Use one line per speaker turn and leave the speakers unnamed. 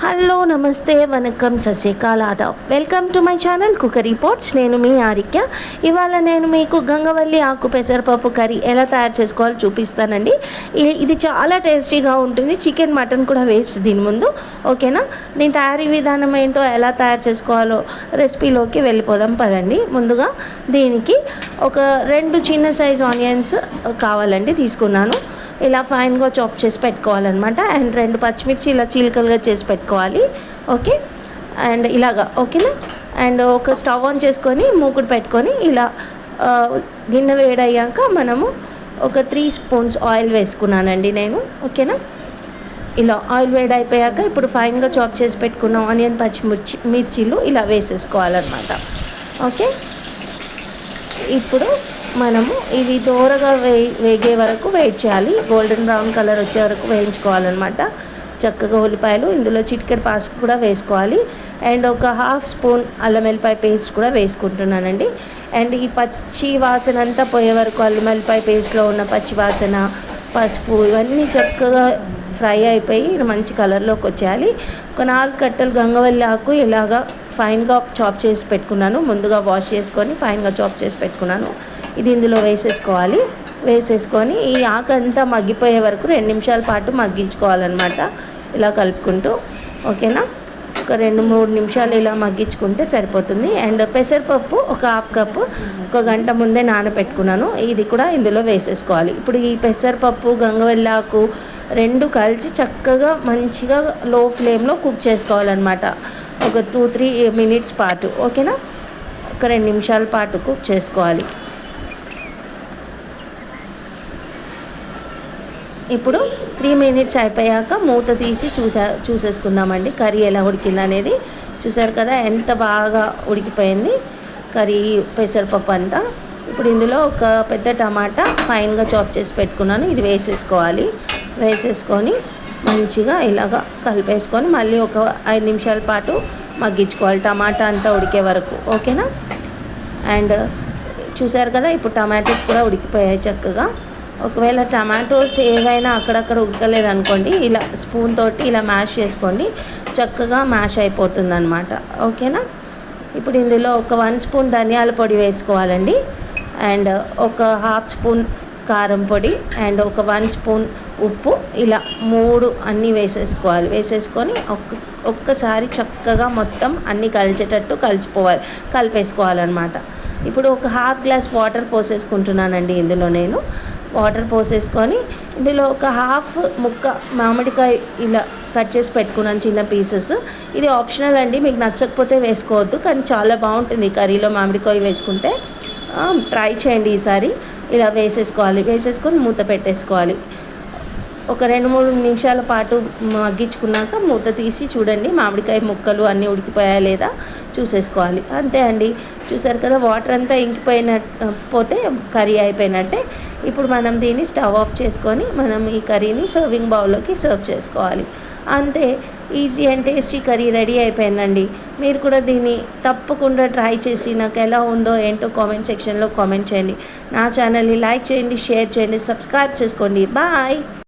Hello నమస్తే వనకం సస్యకాల ఆదాబ్ welcome to my channel cookery pots. నేను మీ ఆరిక్య. ఇవాళ నేను మీకు గంగవల్లి ఆకు పెసరపప్పు కర్రీ ఎలా తయారు చేసుకోవాలో చూపిస్తానండి. ఇది చాలా టేస్టీగా ఉంటుంది. చికెన్ మటన్ కూడా వేస్ట్ దీని ముందు. ఓకేనా? దీని తయారీ విధానం ఏంటో ఎలా తయారు చేసుకోవాలో రెసిపీలోకి వెళ్ళిపోదాం పదండి. ముందుగా దీనికి ఒక 2 చిన్న సైజ్ ఆనియన్స్ కావాలండి, తీసుకున్నాను. ఇలా ఫైన్గా చాప్ చేసి పెట్టుకోవాలన్నమాట. అండ్ 2 పచ్చిమిర్చి ఇలా చీలికలుగా చేసి పెట్టుకోవాలి. ఓకే, అండ్ ఇలాగా. ఓకేనా? అండ్ ఒక స్టవ్ ఆన్ చేసుకొని మూకుడు పెట్టుకొని ఇలా గిన్నె వేడయ్యాక మనము ఒక 3 స్పూన్స్ ఆయిల్ వేసుకున్నానండి నేను. ఓకేనా? ఇలా ఆయిల్ వేడి అయిపోయాక ఇప్పుడు ఫైన్గా చాప్ చేసి పెట్టుకున్న ఆనియన్ మిర్చీలు ఇలా వేసేసుకోవాలన్నమాట. ఓకే, ఇప్పుడు మనము ఇవి దోరగా వేగే వరకు వెయిట్ చేయాలి. గోల్డెన్ బ్రౌన్ కలర్ వచ్చే వరకు వేయించుకోవాలన్నమాట. చక్కగా ఉల్లిపాయలు, ఇందులో చిటికెడు పసుపు కూడా వేసుకోవాలి. అండ్ ఒక 1/2 స్పూన్ అల్లం వెల్లిపాయ పేస్ట్ కూడా వేసుకుంటున్నానండి. అండ్ ఈ పచ్చి వాసన అంతా పోయే వరకు, అల్లం వెల్లిపాయ పేస్ట్లో ఉన్న పచ్చి వాసన, పసుపు ఇవన్నీ చక్కగా ఫ్రై అయిపోయి మంచి కలర్లోకి వచ్చేయాలి. ఒక 4 కట్టలు గంగవల్లి ఆకు ఇలాగా ఫైన్గా చాప్ చేసి పెట్టుకున్నాను. ముందుగా వాష్ చేసుకొని ఫైన్గా చాప్ చేసి పెట్టుకున్నాను. ఇది ఇందులో వేసేసుకోవాలి. వేసేసుకొని ఈ ఆకు అంతా మగ్గిపోయే వరకు 2 నిమిషాల పాటు మగ్గించుకోవాలన్నమాట, ఇలా కలుపుకుంటూ. ఓకేనా? ఒక 2-3 నిమిషాలు ఇలా మగ్గించుకుంటే సరిపోతుంది. అండ్ పెసరపప్పు ఒక 1/2 కప్పు 1 గంట ముందే నానబెట్టుకున్నాను. ఇది కూడా ఇందులో వేసేసుకోవాలి. ఇప్పుడు ఈ పెసరపప్పు, గంగవల్లి ఆకు 2 కలిసి చక్కగా మంచిగా లో ఫ్లేమ్లో కుక్ చేసుకోవాలన్నమాట, ఒక 2-3 మినిట్స్ పాటు. ఓకేనా? ఒక 2 నిమిషాల పాటు కుక్ చేసుకోవాలి. ఇప్పుడు 3 మినిట్స్ అయిపోయాక మూత తీసి చూసేసుకుందామండి కర్రీ ఎలా ఉడికింది అనేది. చూసారు కదా ఎంత బాగా ఉడికిపోయింది కర్రీ, పెసరపప్పు అంతా. ఇప్పుడు ఇందులో ఒక పెద్ద టమాటా ఫైన్గా చాప్ చేసి పెట్టుకున్నాను, ఇది వేసేసుకోవాలి. వేసేసుకొని మంచిగా ఇలాగా కలిపేసుకొని మళ్ళీ ఒక 5 నిమిషాల పాటు మగ్గించుకోవాలి, టమాటా అంతా ఉడికే వరకు. ఓకేనా? అండ్ చూసారు కదా ఇప్పుడు టమాటోస్ కూడా ఉడికిపోయాయి చక్కగా. ఒకవేళ టమాటోస్ ఏవైనా అక్కడక్కడ ఉడకలేదనుకోండి, ఇలా స్పూన్ తోటి ఇలా మ్యాష్ చేసుకోండి, చక్కగా మ్యాష్ అయిపోతుంది అనమాట. ఓకేనా? ఇప్పుడు ఇందులో ఒక 1 స్పూన్ ధనియాల పొడి వేసుకోవాలండి. అండ్ ఒక 1/2 స్పూన్ కారం పొడి అండ్ ఒక 1 స్పూన్ ఉప్పు, ఇలా 3 అన్నీ వేసేసుకోవాలి. వేసేసుకొని ఒక్కసారి చక్కగా మొత్తం అన్నీ కలిసేటట్టు కలిపేసుకోవాలన్నమాట. ఇప్పుడు ఒక 1/2 గ్లాస్ వాటర్ పోసేసుకుంటున్నానండి ఇందులో నేను. వాటర్ పోసేసుకొని ఇందులో ఒక 1/2 ముక్క మామిడికాయ ఇలా కట్ చేసి పెట్టుకున్నాను, చిన్న పీసెస్. ఇది ఆప్షనల్ అండి, మీకు నచ్చకపోతే వేసుకోవద్దు, కానీ చాలా బాగుంటుంది కర్రీలో మామిడికాయ వేసుకుంటే. ట్రై చేయండి ఈసారి. ఇలా వేసేసుకోవాలి. వేసేసుకొని మూత పెట్టేసుకోవాలి. ఒక 2-3 నిమిషాల పాటు మగ్గించుకున్నాక మూత తీసి చూడండి మామిడికాయ ముక్కలు అన్నీ ఉడికిపోయా లేదా చూసేసుకోవాలి. అంతే అండి. చూసారు కదా వాటర్ అంతా పోతే కర్రీ అయిపోయినట్టే. ఇప్పుడు మనం దీన్ని స్టవ్ ఆఫ్ చేసుకొని మనం ఈ కర్రీని సర్వింగ్ బౌల్లోకి సర్వ్ చేసుకోవాలి. అంతే, easy and tasty curry ready అయిపోయిందండి. మీరు కూడా దీన్ని తప్పకుండా ట్రై చేసి నాకు ఎలా ఉందో ఏంటో కామెంట్ సెక్షన్లో కామెంట్ చేయండి. నా ఛానల్ని లైక్ చేయండి, షేర్ చేయండి, సబ్స్క్రైబ్ చేసుకోండి. బాయ్.